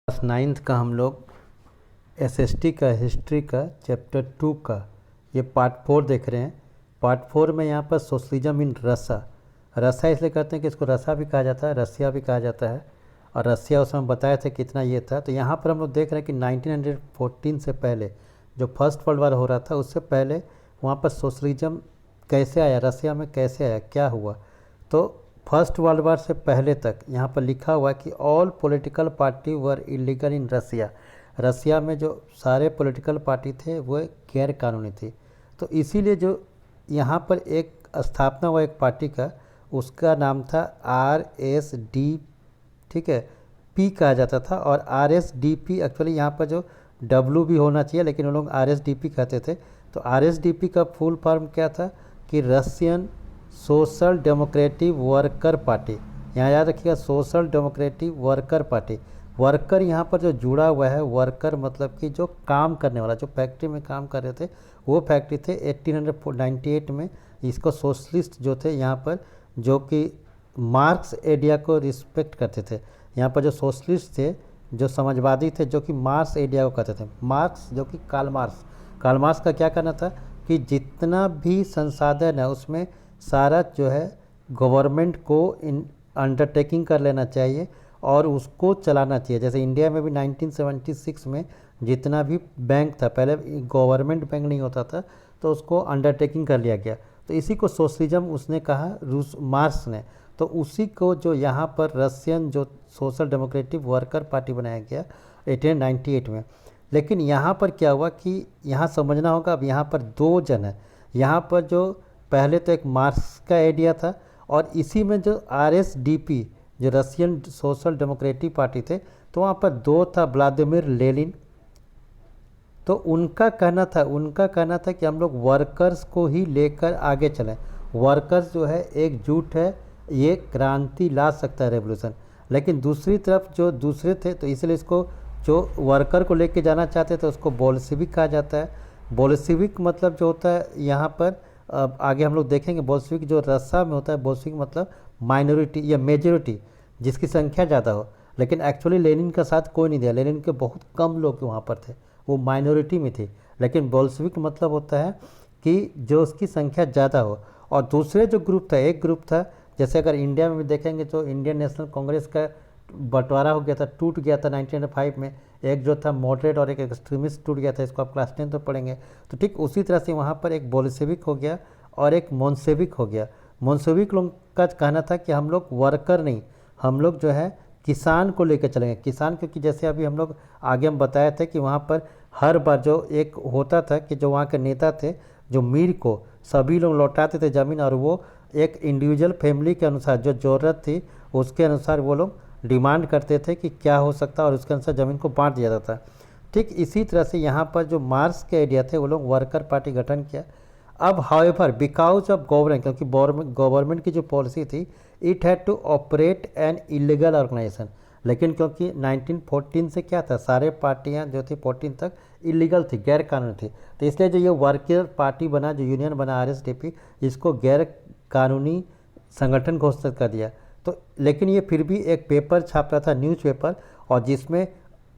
Class 9th का हम लोग एसएसटी का हिस्ट्री का चैप्टर 2 का ये पार्ट 4 देख रहे हैं। पार्ट 4 में यहाँ पर सोशलिज्म इन रसा। रसा इसलिए कहते हैं कि इसको रसा भी कहा जाता है, रसिया भी कहा जाता है। और रसिया उस समय बताया था कितना ये था। तो यहाँ पर हम लोग देख रहे हैं कि 1914 से पहले जो फर्स्ट वर्ल्ड वार हो रहा था उससे पहले वहाँ पर सोशलिज्म कैसे आया, रसिया में कैसे आया, क्या हुआ। तो फर्स्ट वर्ल्ड वार से पहले तक यहाँ पर लिखा हुआ है कि all political party were illegal in Russia. Russia में जो सारे पॉलिटिकल पार्टी थे वो गैर कानूनी थी। तो इसीलिए जो यहाँ पर एक स्थापना हुआ एक पार्टी का, उसका नाम था RSD, ठीक है, P कहा जाता था। और RSDP एक्चुअली यहाँ पर जो W भी होना चाहिए, लेकिन वो लोग RSDP कहते थे। तो RSDP का फुल फॉर्म क्या था कि Russian social democratic worker party. यहाँ याद रखिएगा, social democratic worker party. Worker यहाँ पर जो जुड़ा हुआ है, वर्कर मतलब कि जो काम करने वाला, जो फैक्ट्री में काम कर रहे थे, वो फैक्ट्री थे 1898 में। इसको सोशलिस्ट जो थे यहाँ पर, जो कि मार्क्स आइडिया को रिस्पेक्ट करते थे। यहाँ पर जो सोशलिस्ट थे, जो समाजवादी थे, जो कि मार्क्स आइडिया को कहते थे। मार्क्स जो कि कार्ल मार्क्स का क्या करना था कि जितना भी संसाधन है उसमें सारा जो है गवर्नमेंट को अंडरटेकिंग कर लेना चाहिए और उसको चलाना चाहिए। जैसे इंडिया में भी 1976 में जितना भी बैंक था, पहले गवर्नमेंट बैंक नहीं होता था, तो उसको अंडरटेकिंग कर लिया गया। तो इसी को सोशलिज्म उसने कहा, रूस मार्क्स ने। तो उसी को जो यहाँ पर रशियन जो सोशल डेमोक्रेटिक वर्कर पार्टी बनाया गया 1898 में। लेकिन यहाँ पर क्या हुआ कि यहाँ समझना होगा, अब यहाँ पर दो जन है। यहाँ पर जो पहले तो एक मार्क्स का आइडिया था, और इसी में जो RSDP जो रशियन सोशल डेमोक्रेटिक पार्टी थे, तो वहाँ पर दो था, व्लादिमीर लेनिन। तो उनका कहना था कि हम लोग वर्कर्स को ही लेकर आगे चलें। वर्कर्स जो है एकजुट है, ये क्रांति ला सकता है, रेवोल्यूशन। लेकिन दूसरी तरफ जो दूसरे थे, तो इसलिए इसको जो वर्कर को लेके जाना चाहते थे उसको बोल्शेविक कहा जाता है। बोल्शेविक मतलब जो होता है यहाँ पर, अब आगे हम लोग देखेंगे, बोल्शेविक जो रस्सा में होता है, बोल्शेविक मतलब माइनॉरिटी या मेजॉरिटी, जिसकी संख्या ज़्यादा हो। लेकिन एक्चुअली लेनिन का साथ कोई नहीं दिया, लेनिन के बहुत कम लोग वहाँ पर थे, वो माइनॉरिटी में थे। लेकिन बोल्शेविक मतलब होता है कि जो उसकी संख्या ज़्यादा हो। और दूसरे जो ग्रुप था, एक ग्रुप था, जैसे अगर इंडिया में भी देखेंगे तो इंडियन नेशनल कांग्रेस का बंटवारा हो गया था, टूट गया था 1905 में। एक जो था मॉडरेट और एक एक्सट्रीमिस्ट टूट गया था, इसको आप क्लास 10 तो पढ़ेंगे। तो ठीक उसी तरह से वहाँ पर एक बोल्शेविक हो गया और एक मोन्शेविक हो गया। मोन्शेविक लोग का कहना था कि हम लोग वर्कर नहीं, हम लोग जो है किसान को लेकर चलेंगे। किसान, क्योंकि जैसे अभी हम लोग आगे हम बताए थे कि वहाँ पर हर बार जो एक होता था कि जो वहाँ के नेता थे, जो मीर को सभी लोग लौटाते थे ज़मीन, और वो एक इंडिविजुअल फैमिली के अनुसार जो ज़रूरत थी उसके अनुसार वो लोग डिमांड करते थे कि क्या हो सकता है, और उसके अनुसार ज़मीन को बांट दिया जाता था। ठीक इसी तरह से यहाँ पर जो मार्क्स के आइडिया थे, वो लोग वर्कर पार्टी गठन किया। अब हाउएवर बिकॉज ऑफ गवर्नमेंट, क्योंकि गवर्नमेंट की जो पॉलिसी थी, it had to operate an illegal organisation. लेकिन क्योंकि 1914 से क्या था, सारे पार्टियाँ जो थी 14 तक इलीगल थी, गैर कानूनी थी। तो इसलिए जो ये वर्कर पार्टी बना, जो यूनियन बना RSDP, इसको गैर कानूनी संगठन घोषित कर दिया। तो लेकिन ये फिर भी एक पेपर छाप रहा था, न्यूज़पेपर, और जिसमें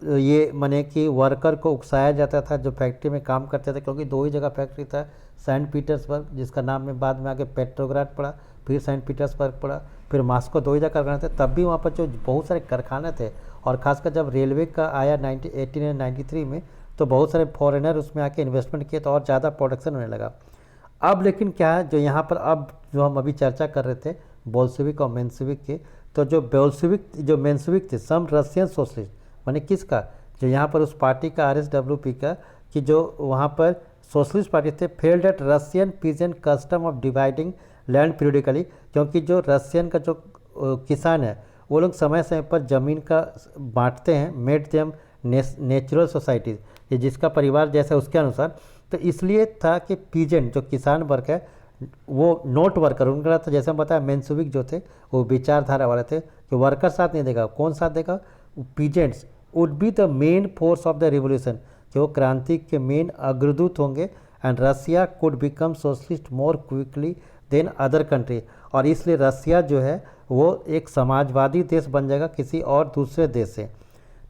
ये माने कि वर्कर को उकसाया जाता था जो फैक्ट्री में काम करते थे। क्योंकि दो ही जगह फैक्ट्री था, सेंट पीटर्सबर्ग, जिसका नाम में बाद में आगे पेट्रोग्राड पड़ा, फिर सेंट पीटर्सबर्ग पड़ा, फिर मास्को, दो ही जगह कारखाने थे। तब भी वहाँ पर जो बहुत सारे कारखाने थे, और ख़ासकर जब रेलवे का आया 1893 में, तो बहुत सारे फॉरेनर उसमें आके इन्वेस्टमेंट किए, तो और ज़्यादा प्रोडक्शन होने लगा। अब लेकिन क्या है, जो यहाँ पर अब जो हम अभी चर्चा कर रहे थे बोल्शेविक और मेंशेविक की, तो जो बोल्शेविक जो मेंशेविक थे, सम रशियन सोशलिस्ट, माने किसका, जो यहाँ पर उस पार्टी का RSWP का, कि जो वहाँ पर सोशलिस्ट पार्टी थे, failed at Russian peasant custom of dividing land periodically. क्योंकि जो रशियन का जो किसान है, वो लोग समय समय पर ज़मीन का बांटते हैं, मेड देम नेचुरल सोसाइटीज, ये जिसका परिवार जैसा उसके अनुसार। तो इसलिए था कि पीजेंट जो किसान वर्ग है, वो नोट वर्कर उनका था। जैसे हम बताया, मेंशेविक जो थे वो विचारधारा वाले थे कि वर्कर साथ नहीं देगा, कौन साथ देगा, peasants would be the main force of the revolution, कि वो क्रांति के मेन अग्रदूत होंगे। And Russia could become socialist more quickly than other country, और इसलिए रसिया जो है वो एक समाजवादी देश बन जाएगा किसी और दूसरे देश से।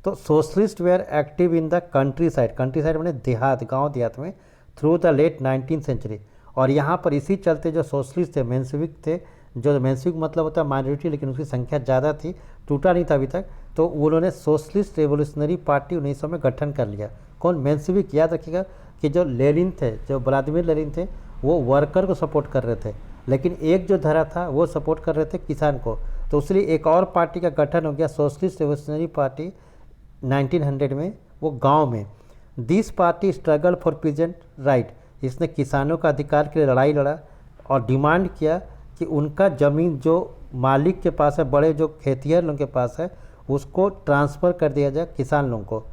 तो socialist were active in the countryside मैंने देहात, गांव देहात में, through the late 19th century. और यहाँ पर इसी चलते जो सोशलिस्ट थे, मेंशविक थे, जो मेंशविक मतलब होता है माइनॉरिटी, लेकिन उसकी संख्या ज़्यादा थी, टूटा नहीं था अभी तक, तो उन्होंने सोशलिस्ट रेवोल्यूशनरी पार्टी 1900 में गठन कर लिया। कौन? मेंशविक। याद रखिएगा कि जो लेनिन थे, जो व्लादिमीर लेनिन थे, वो वर्कर को सपोर्ट कर रहे थे, लेकिन एक जो धारा था वो सपोर्ट कर रहे थे किसान को। तो इसलिए एक और पार्टी का गठन हो गया, सोशलिस्ट रेवोल्यूशनरी पार्टी 1900 में, वो गांव में। This party struggle for peasant right, इसने किसानों का अधिकार के लिए लड़ाई लड़ा और डिमांड किया कि उनका ज़मीन जो मालिक के पास है, बड़े जो खेतिहर लोगों के पास है, उसको ट्रांसफ़र कर दिया जाए किसान लोगों को।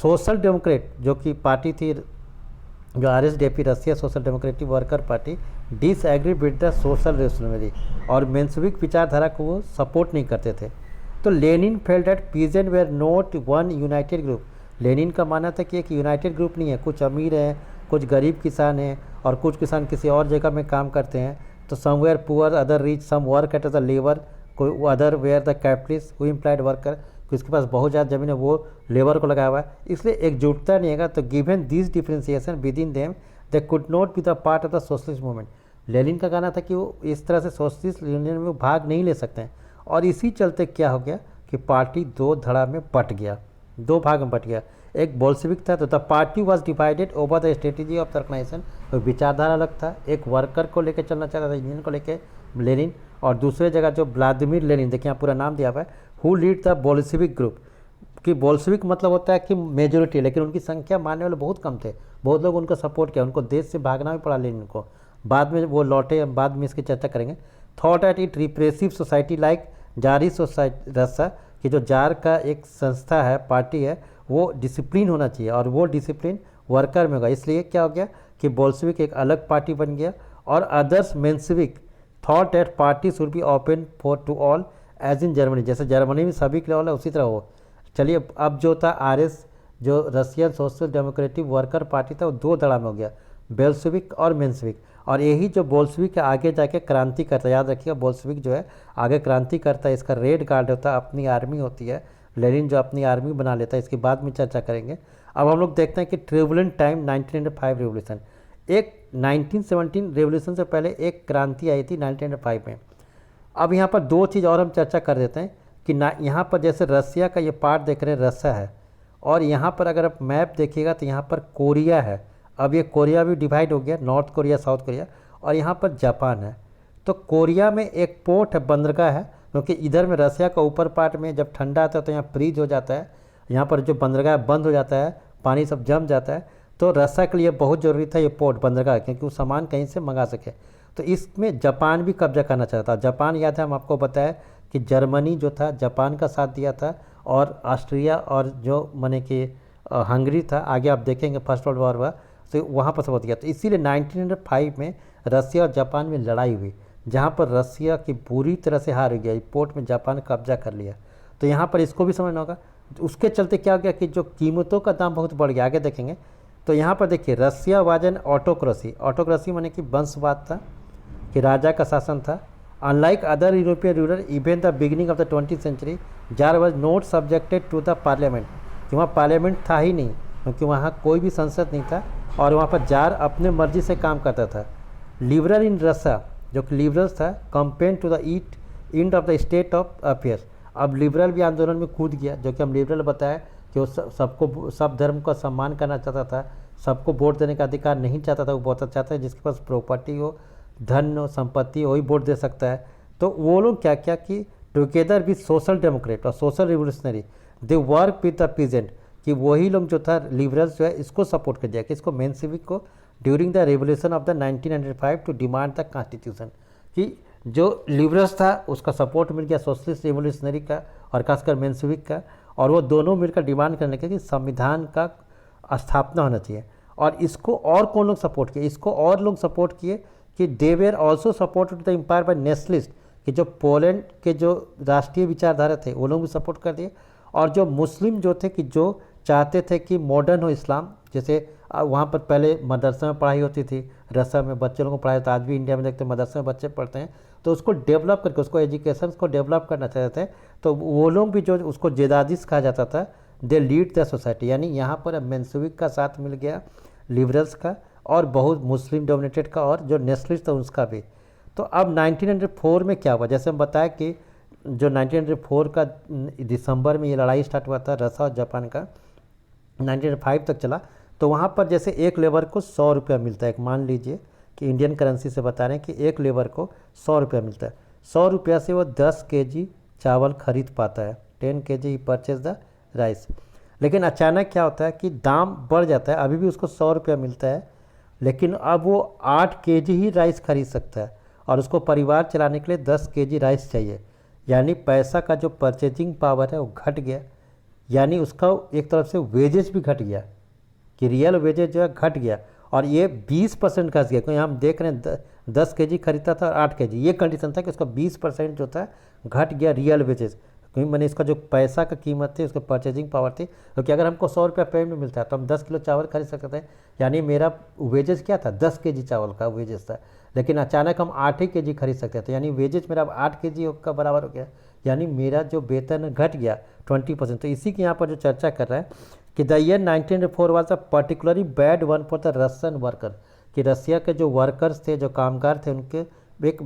सोशल डेमोक्रेट जो कि पार्टी थी, जो RSDP, Russia social democratic worker party, disagree with the social revolutionary, और मेंशविक विचारधारा को वो सपोर्ट नहीं करते थे। तो Lenin felt that peasant were not one united group. Lenin का मानना था कि एक यूनाइटेड ग्रुप नहीं है, कुछ अमीर हैं, कुछ गरीब किसान हैं, और कुछ किसान किसी और जगह में काम करते हैं। तो some were poor, other rich, some work at the labour, कोई other were the capitalist who employed worker, किसके पास बहुत ज़्यादा ज़मीन है वो लेबर को लगा हुआ है, इसलिए एकजुटता नहीं है। तो given this differentiation with in them they could not be the part of the socialist movement. Lenin का कहना था कि वो इस तरह से सोशलिस्ट यूनियन में भाग नहीं ले सकते हैं, और इसी चलते क्या हो गया कि पार्टी दो धड़ा में बट गया, दो भाग में बट गया। एक बोल्शेविक था, तो the party was divided over the strategy of organisation, तो विचारधारा अलग था, एक वर्कर को लेकर चलना चाहता था, यूनियन को लेकर लेनिन, और दूसरे जगह जो व्लादिमीर लेनिन, देखिए यहाँ पूरा नाम दिया हुआ है, who lead the Bolshevik group. कि बोल्शेविक मतलब होता है कि मेजोरिटी, लेकिन उनकी संख्या मानने वाले बहुत कम थे, बहुत लोग उनको सपोर्ट किया, उनको देश से भागना भी पड़ा लेनिन को, बाद में वो लौटे, बाद में इसकी चर्चा करेंगे। Thought at it repressive society like जारी सोसाइटी रसा, कि जो जार का एक संस्था है, पार्टी है, वो डिसिप्लिन होना चाहिए, और वो डिसिप्लिन वर्कर में होगा। इसलिए क्या हो गया कि बोल्शेविक एक अलग पार्टी बन गया, और others Menshevik thought that party should be open for to all as in Germany, जैसे जर्मनी में सभी के लिए है उसी तरह हो। चलिए, अब जो था RS, जो Russian social democratic worker party था, वो दो धड़ा में हो गया, बोल्शेविक और मेंशविक। और यही जो बोल्शेविक आगे जाके क्रांति करता है, याद रखिएगा बोल्शेविक जो है आगे क्रांति करता है, इसका रेड गार्ड होता है, अपनी आर्मी होती है, लेनिन जो अपनी आर्मी बना लेता है, इसके बाद में चर्चा करेंगे। अब हम लोग देखते हैं कि ट्रिब्यूलेंट टाइम 1905 रेवोल्यूशन, एक 1917 रेवोल्यूशन से पहले एक क्रांति आई थी 1905 में। अब यहाँ पर दो चीज़ और हम चर्चा कर देते हैं कि ना, यहाँ पर जैसे रसिया का ये पार्ट देख रहे हैं, रसिया है, और यहाँ पर अगर आप मैप देखिएगा तो यहाँ पर कोरिया है। अब ये कोरिया भी डिवाइड हो गया, नॉर्थ कोरिया, साउथ कोरिया, और यहाँ पर जापान है। तो कोरिया में एक पोर्ट है, बंदरगाह है, क्योंकि इधर में रसिया का ऊपर पार्ट में जब ठंडा आता है तो यहाँ फ्रीज हो जाता है, यहाँ पर जो बंदरगाह बंद हो जाता है, पानी सब जम जाता है। तो रसिया के लिए बहुत ज़रूरी था ये पोर्ट, बंदरगाह, क्योंकि वो सामान कहीं से मंगा सके। तो इसमें जापान भी कब्जा करना चाहता था। जापान, याद है हम आपको बताया कि जर्मनी जो था जापान का साथ दिया था, और ऑस्ट्रिया और जो माने कि हंगरी था, आगे आप देखेंगे फर्स्ट वर्ल्ड वॉर हुआ तो वहाँ पर सपोर्ट किया। तो इसीलिए 1905 में रसिया और जापान में लड़ाई हुई, जहाँ पर रसिया की पूरी तरह से हार हो गया, पोर्ट में जापान कब्जा कर लिया। तो यहाँ पर इसको भी समझना होगा। उसके चलते क्या हो गया कि जो कीमतों का दाम बहुत बढ़ गया, आगे देखेंगे। तो यहाँ पर देखिए, रसिया वाजन ऑटोक्रेसी, ऑटोक्रेसी माने कि वंशवाद था, कि राजा का शासन था। Unlike other European ruler even the beginning of the 20th century, tsar was not subjected to the parliament, कि वहाँ पार्लियामेंट था ही नहीं, क्योंकि वहाँ कोई भी संसद नहीं था, और वहाँ पर जार अपने मर्जी से काम करता था। लिबरल इन रसिया, जो कि लिबरल्स था, campaign to the end of the state of affairs. अब लिबरल भी आंदोलन में कूद गया, जो कि हम लिबरल बताया कि वो सबको, सब धर्म का सम्मान करना चाहता था, सबको वोट देने का अधिकार नहीं चाहता था, वो बहुत चाहता है जिसके पास प्रॉपर्टी हो, धन हो, संपत्ति हो, वही वोट दे सकता है। तो वो लोग क्या क्या कि टुगेदर विद सोशल डेमोक्रेट और social revolutionary they work with the peasant, कि वही लोग जो था लिबरल्स जो है इसको सपोर्ट कर दिया, कि इसको मेंशविक को, during the revolution of the 1905 to demand the constitution, कि जो लिबरल्स था उसका सपोर्ट मिल गया सोशलिस्ट रिवोल्यूशनरी का और खासकर मेंशविक का, और वो दोनों मिलकर डिमांड करने के कि संविधान का स्थापना होना चाहिए। और इसको और कौन लोग सपोर्ट किए? इसको और लोग सपोर्ट किए कि they were also supported the empire by nationalist, कि जो पोलैंड के जो राष्ट्रीय विचारधारा थे वो लोग भी सपोर्ट कर दिए, और जो मुस्लिम जो थे कि जो चाहते थे कि मॉडर्न हो इस्लाम, जैसे वहाँ पर पहले मदरसा में पढ़ाई होती थी, रसा में बच्चों को पढ़ाया था, आज भी इंडिया में देखते हैं मदरसा में बच्चे पढ़ते हैं, तो उसको डेवलप करके, उसको एजुकेशन को डेवलप करना चाहते थे। तो वो लोग भी जो उसको जेदादिस कहा जाता था, दे लीड द सोसाइटी, यानी यहाँ पर अब मेंशेविक का साथ मिल गया, लिबरल्स का, और बहुत मुस्लिम डोमिनेटेड का, और जो नेशनलिस्ट था उसका भी। तो अब 1904 में क्या हुआ, जैसे हम बताया कि जो 1904 का दिसंबर में ये लड़ाई स्टार्ट हुआ था रसा और जापान का, 1905 तक चला। तो वहाँ पर जैसे एक लेबर को 100 रुपया मिलता है, मान लीजिए कि इंडियन करेंसी से बता रहे हैं कि एक लेबर को 100 रुपया मिलता है, 100 रुपया से वो 10 केजी चावल खरीद पाता है, 10 KG he purchase the rice. लेकिन अचानक क्या होता है कि दाम बढ़ जाता है, अभी भी उसको 100 रुपया मिलता है, लेकिन अब वो 8 केजी ही राइस खरीद सकता है, और उसको परिवार चलाने के लिए 10 केजी राइस चाहिए। यानी पैसा का जो परचेजिंग पावर है वो घट गया, यानी उसका एक तरफ से वेजेस भी घट गया, कि रियल वेजेस जो है घट गया, और ये 20% घट गया। क्योंकि हम देख रहे हैं 10 केजी खरीदता था और 8 केजी, ये कंडीशन था कि उसका 20% जो था घट गया रियल वेजेस। क्योंकि मैंने इसका जो पैसा का कीमत थी, उसका परचेजिंग पावर थी, क्योंकि अगर हमको 100 रुपया पेमेंट मिलता है तो हम 10 किलो चावल खरीद सकते हैं, यानी मेरा वेजेस क्या था, 10 केजी चावल का वेजेस था, लेकिन अचानक हम 8 ही केजी खरीद सकते हैं, तो यानी वेजेस मेरा अब 8 केजी का बराबर हो गया, यानी मेरा जो वेतन घट गया 20%। तो इसी के यहाँ पर जो चर्चा कर रहा है कि the year 1904 was a particularly bad one for the Russian worker, कि रसिया के जो वर्कर्स थे, जो कामगार थे, उनके एक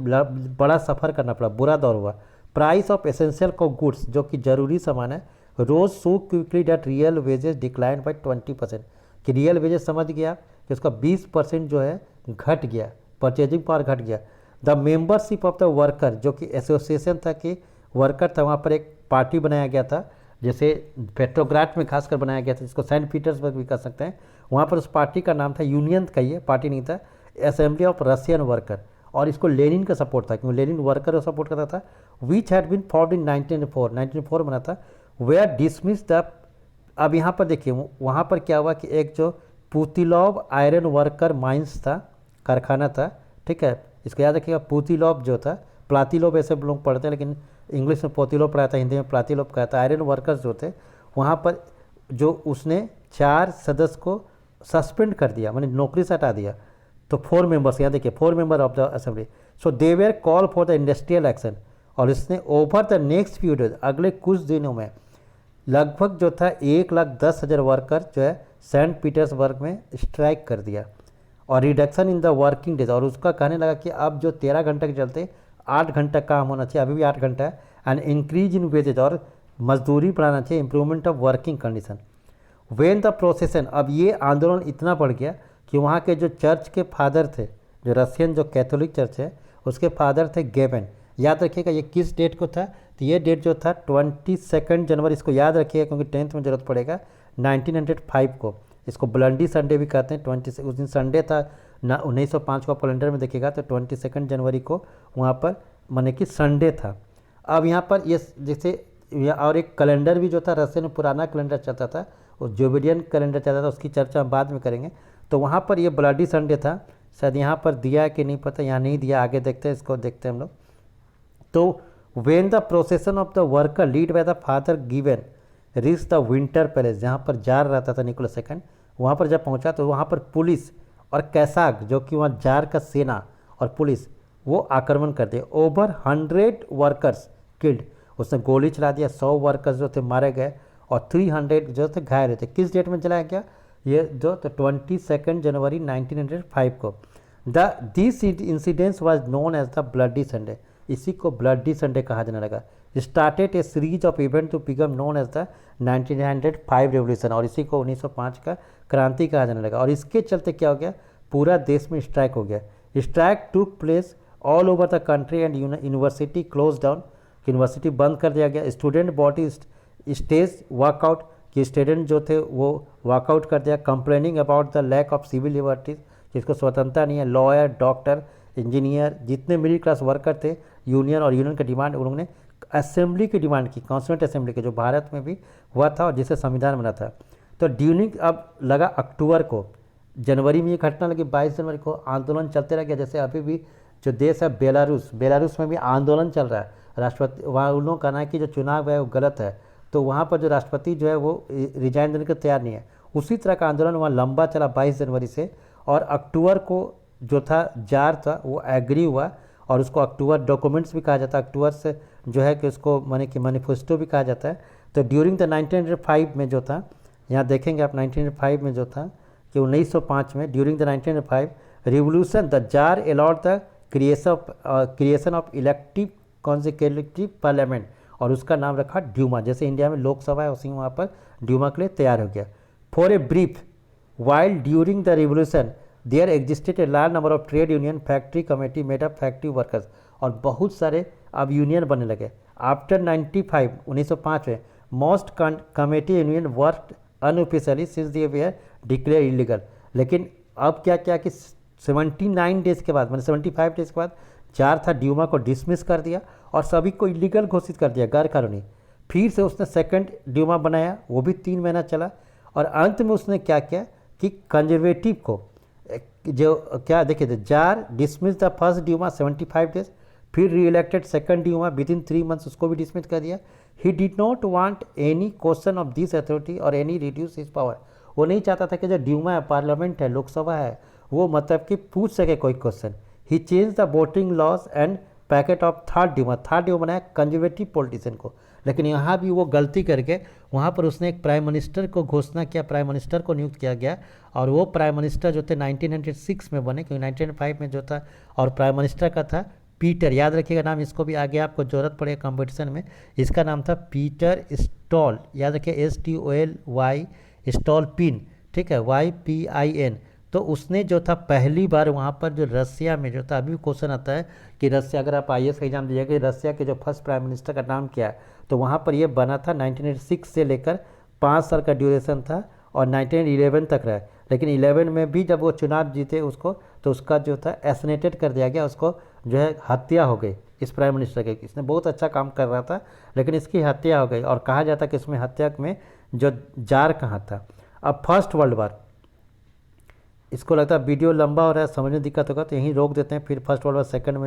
बड़ा सफ़र करना पड़ा, बुरा दौर हुआ। प्राइस ऑफ एसेंशियल को गुड्स, जो कि जरूरी सामान है, rose so quickly that real wages decline by 20%, कि रियल वेजेस समझ गया कि उसका 20% जो है घट गया, परचेजिंग पावर घट गया। The membership of the worker, जो कि एसोसिएशन था कि वर्कर था, वहाँ पर एक पार्टी बनाया गया था, जैसे पेट्रोग्राड में खासकर बनाया गया था, जिसको सेंट पीटर्सबर्ग भी कह सकते हैं। वहाँ पर उस पार्टी का नाम था, यूनियन का ये पार्टी नहीं था, असेंबली ऑफ रशियन वर्कर, और इसको लेनिन का सपोर्ट था, क्योंकि लेनिन वर्कर को सपोर्ट करता था। विच हैड बीन फॉर्ड इन 1904 बना था, वेयर डिसमिस द। अब यहाँ पर देखिए वहाँ पर क्या हुआ कि एक जो पुतिलोव आयरन वर्कर माइंस था, कारखाना था, ठीक है, इसको याद रखिएगा। पुतिलोव जो था, प्लातिलोव ऐसे लोग पढ़ते हैं, लेकिन इंग्लिश में पोतिलोव पढ़ा था, हिंदी में प्लातिलोव कहा था। आयरन वर्कर्स जो थे वहाँ पर, जो उसने 4 सदस्य को सस्पेंड कर दिया, मैंने नौकरी से हटा दिया। तो 4 मेंबर्स, यहाँ देखिए 4 member of the assembly, so they were call for the industrial action. और इसने over the next few days, अगले कुछ दिनों में लगभग जो था 1,10,000 वर्कर जो है सेंट पीटर्सबर्ग में स्ट्राइक कर दिया, और reduction in the working days, और उसका कहने लगा कि अब जो 13 घंटे के चलते 8 घंटा काम होना चाहिए, अभी भी 8 घंटा है, एंड इंक्रीज इन वेजेज, और मजदूरी बढ़ाना चाहिए, improvement of working condition. When the प्रोसेसन, अब ये आंदोलन इतना बढ़ गया कि वहाँ के जो चर्च के फादर थे, जो रशियन जो कैथोलिक चर्च है उसके फादर थे गेबन। याद रखिएगा ये किस डेट को था, तो ये डेट जो था 22 जनवरी, इसको याद रखिएगा क्योंकि 10th में जरूरत पड़ेगा, 1905 को। इसको ब्लडी संडे भी कहते हैं, 20 उस दिन संडे था ना, 1905 को कैलेंडर में देखिएगा तो 22 जनवरी को वहाँ पर माने कि संडे था। अब यहाँ पर ये जैसे और एक कैलेंडर भी जो था रशियन में पुराना कैलेंडर चलता था, वो जोविडियन कैलेंडर चलता था, उसकी चर्चा हम बाद में करेंगे। तो वहाँ पर ये ब्लडी संडे था, शायद यहाँ पर दिया है कि नहीं पता, यहाँ नहीं दिया, आगे देखते हैं, इसको देखते हैं हम लोग। तो when the प्रोसेसन of the worker lead by the father given reach the winter palace, जहाँ पर जार रहता था निकोलस सेकंड, वहाँ पर जब पहुँचा तो वहाँ पर पुलिस और कैसाग, जो कि वहाँ जार का सेना और पुलिस, वो आक्रमण कर दिए। ओवर 100 वर्कर्स किल्ड, उसने गोली चला दिया, 100 वर्कर्स जो थे मारे गए, और 300 जो थे घायल थे। किस डेट में चलाया गया ये जो, तो 22 जनवरी 1905 को। This incidence was known as the bloody Sunday, इसी को ब्लडी संडे कहा जाने लगा। Started a series of event to become known as the 1905 revolution, और इसी को 1905 का क्रांति कहा जाने लगा। और इसके चलते क्या हो गया, पूरा देश में स्ट्राइक हो गया। Strike took place all over the country and university close down, university बंद कर दिया गया। स्टूडेंट बॉडी स्टेज वॉकआउट, कि स्टूडेंट जो थे वो वॉकआउट कर दिया। Complaining about the lack of civil liberties, जिसको स्वतंत्रता नहीं है। लॉयर, डॉक्टर, इंजीनियर, जितने मिडिल क्लास वर्कर थे, यूनियन और यूनियन की डिमांड, उन लोगों ने असेंबली की डिमांड की, कॉन्स्टिट्यूंट असेंबली की, जो भारत में भी हुआ था और जिसे संविधान बना था। तो ड्यूरिंग, अब लगा अक्टूबर को, जनवरी में ये घटना लगी, 22 जनवरी को आंदोलन चलते रह गया। जैसे अभी भी जो देश है बेलारूस, बेलारूस में भी आंदोलन चल रहा है। राष्ट्रपति, वहाँ उन लोगों का कहना है कि जो चुनाव है वो गलत है, तो वहाँ पर जो राष्ट्रपति जो है वो रिजाइन देने को तैयार नहीं है। उसी तरह का आंदोलन वहाँ लंबा चला 22 जनवरी से, और अक्टूबर को जो था जार था वो एग्री हुआ, और उसको अक्टूबर डॉक्यूमेंट्स भी कहा जाता है, अक्टूबर से जो है कि उसको माने कि मैनिफेस्टो भी कहा जाता है। तो ड्यूरिंग द 1905 में जो था, यहाँ देखेंगे आप 1905 में जो था कि 1905 में during the 1905 revolution the jar allowed the creation of elective consecutive parliament, और उसका नाम रखा ड्यूमा। जैसे इंडिया में लोकसभा है उसी वहाँ पर ड्यूमा के लिए तैयार हो गया। For a brief while during the revolution there existed a large number of trade union factory committee made up factory workers, और बहुत सारे अब यूनियन बनने लगे। आफ्टर 1905 में most committee union work unofficially since they were declare illegal, लेकिन अब क्या क्या कि 79 डेज के बाद, मतलब 75 डेज के बाद जार था ड्यूमा को डिसमिस कर दिया और सभी को इलीगल घोषित कर दिया, गैर कानूनी। फिर से उसने सेकंड ड्यूमा बनाया, वो भी 3 महीना चला, और अंत में उसने क्या किया कि कंजर्वेटिव को जो क्या देखिए, tsar dismiss the first Duma 75 days, फिर re elected second Duma within 3 months, उसको भी डिसमिस कर दिया। He did not want any question of this authority और एनी रिड्यूस हिज पावर, वो नहीं चाहता था कि जो ड्यूमा है, पार्लियामेंट है, लोकसभा है, वो मतलब कि पूछ सके कोई question. He change the voting laws and packed the third Duma बनाया कंजर्वेटिव पॉलिटिशियन को, लेकिन यहाँ भी वो गलती करके वहाँ पर उसने एक प्राइम मिनिस्टर को घोषणा किया, प्राइम मिनिस्टर को नियुक्त किया गया, और वो प्राइम मिनिस्टर जो थे 1906 में बने, क्योंकि 1905 में जो था, और प्राइम मिनिस्टर का था पीटर, याद रखिएगा नाम, इसको भी आगे आपको ज़रूरत पड़ेगा कंपटीशन में। इसका नाम था पीटर स्टॉल, याद रखिए STOLY, स्टॉलपिन, ठीक है, YPIN। तो उसने जो था पहली बार वहाँ पर जो रसिया में जो था, अभी भी क्वेश्चन आता है कि रसिया, अगर आप IAS का एग्जाम दीजिएगा कि रसिया के जो फर्स्ट प्राइम मिनिस्टर का नाम क्या है, तो वहाँ पर ये बना था 1906 से लेकर 5 साल का ड्यूरेशन था, और 1911 तक रहा। लेकिन 11 में भी जब वो चुनाव जीते उसको, तो उसका जो था एसनेटेड कर दिया गया, उसको जो है हत्या हो गई इस प्राइम मिनिस्टर के। इसने बहुत अच्छा काम कर रहा था, लेकिन इसकी हत्या हो गई, और कहा जाता कि इसमें हत्या में जो जार कहाँ था। अब फर्स्ट वर्ल्ड वार, इसको लगता है वीडियो लंबा हो रहा है, समझने दिक्कत होगा, तो यहीं रोक देते हैं, फिर फर्स्ट वर्ल्ड वार सेकंड में